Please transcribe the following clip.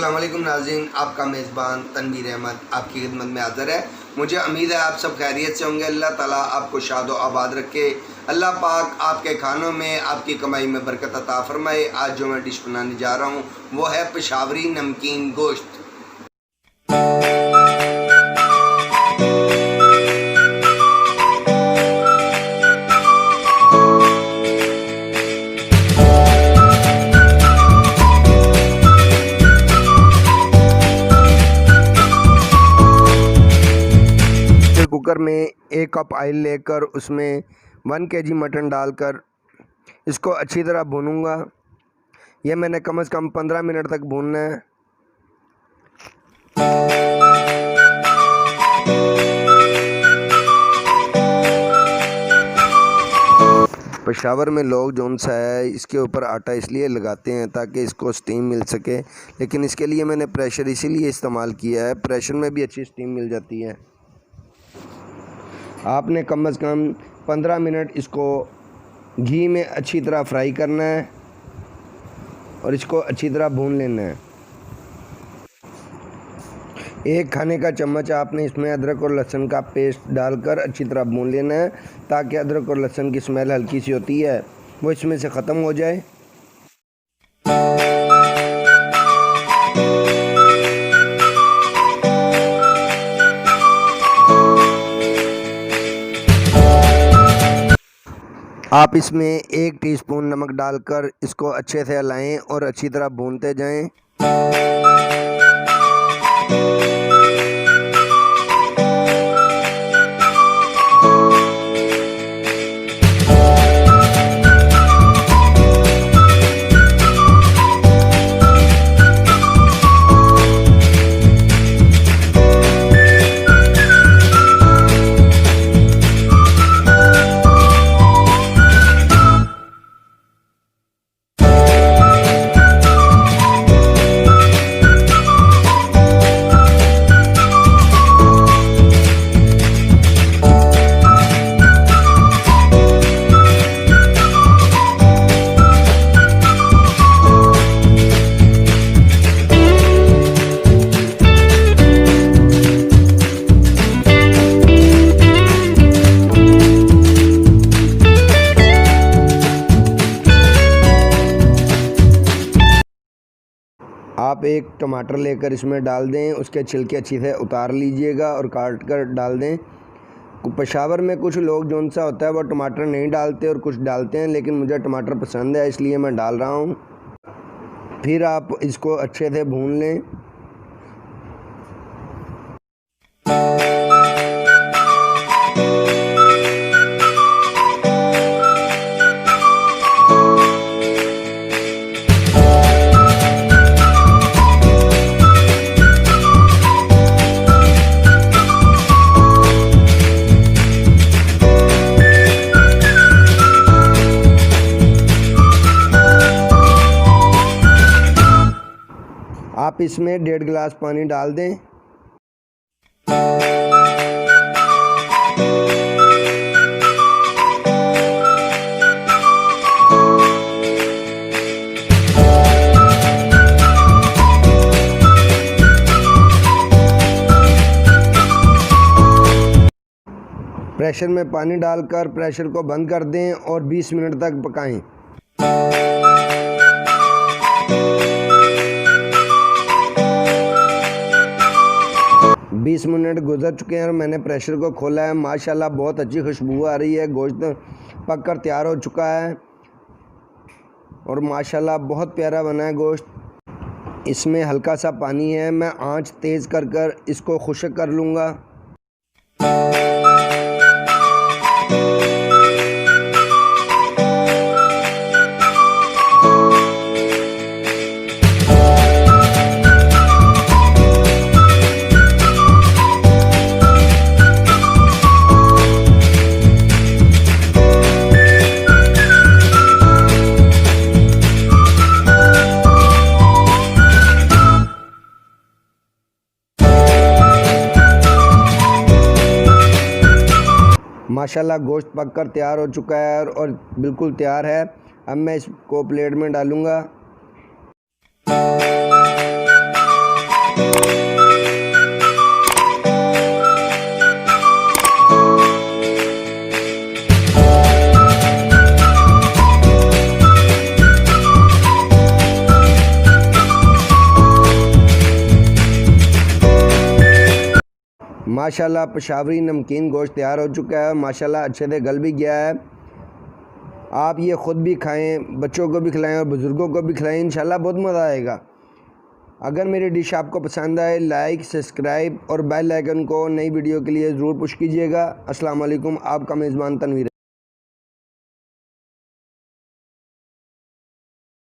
अस्सलाम वालेकुम नाज़रीन, आपका मेज़बान तनवीर अहमद आपकी खिदमत में हाज़िर है। मुझे उम्मीद है आप सब खैरियत से होंगे। अल्लाह ताला आपको शाद व आबाद रखे। अल्लाह पाक आपके खानों में, आपकी कमाई में बरकत अता फ़रमाए। आज जो मैं डिश बनाने जा रहा हूँ वो है पेशावरी नमकीन गोश्त। कुकर में 1 कप ऑयल लेकर उसमें 1 केजी मटन डालकर इसको अच्छी तरह भूनूंगा। यह मैंने कम से कम 15 मिनट तक भूनना है। पेशावर में लोग जोन सा है इसके ऊपर आटा इसलिए लगाते हैं ताकि इसको स्टीम मिल सके, लेकिन इसके लिए मैंने प्रेशर इसीलिए इस्तेमाल किया है। प्रेशर में भी अच्छी स्टीम मिल जाती है। आपने कम से कम 15 मिनट इसको घी में अच्छी तरह फ्राई करना है और इसको अच्छी तरह भून लेना है। 1 खाने का चम्मच आपने इसमें अदरक और लहसुन का पेस्ट डालकर अच्छी तरह भून लेना है ताकि अदरक और लहसुन की स्मेल हल्की सी होती है वो इसमें से ख़त्म हो जाए। आप इसमें 1 टीस्पून नमक डालकर इसको अच्छे से हिलाएं और अच्छी तरह भूनते जाएं। आप 1 टमाटर लेकर इसमें डाल दें, उसके छिलके अच्छी से उतार लीजिएगा और काट कर डाल दें। पेशावर में कुछ लोग जोन सा होता है वो टमाटर नहीं डालते और कुछ डालते हैं, लेकिन मुझे टमाटर पसंद है इसलिए मैं डाल रहा हूँ। फिर आप इसको अच्छे से भून लें। आप इसमें 1.5 गिलास पानी डाल दें। प्रेशर में पानी डालकर प्रेशर को बंद कर दें और 20 मिनट तक पकाएं। 20 मिनट गुजर चुके हैं और मैंने प्रेशर को खोला है। माशाल्लाह बहुत अच्छी खुशबू आ रही है। गोश्त पककर तैयार हो चुका है और माशाल्लाह बहुत प्यारा बना है गोश्त। इसमें हल्का सा पानी है, मैं आंच तेज़ कर इसको खुश्क कर लूँगा। माशाल्लाह गोश्त पककर तैयार हो चुका है और बिल्कुल तैयार है। अब मैं इसको प्लेट में डालूँगा। माशाल्लाह पेशावरी नमकीन गोश्त तैयार हो चुका है। माशाल्लाह अच्छे से गल भी गया है। आप ये ख़ुद भी खाएं, बच्चों को भी खिलाएं और बुज़ुर्गों को भी खिलाएं, इंशाल्लाह बहुत मज़ा आएगा। अगर मेरी डिश आपको पसंद आए, लाइक, सब्सक्राइब और बेल आइकन को नई वीडियो के लिए ज़रूर पुश कीजिएगा। अस्सलाम वालेकुम, आपका मेज़बान तनवीर।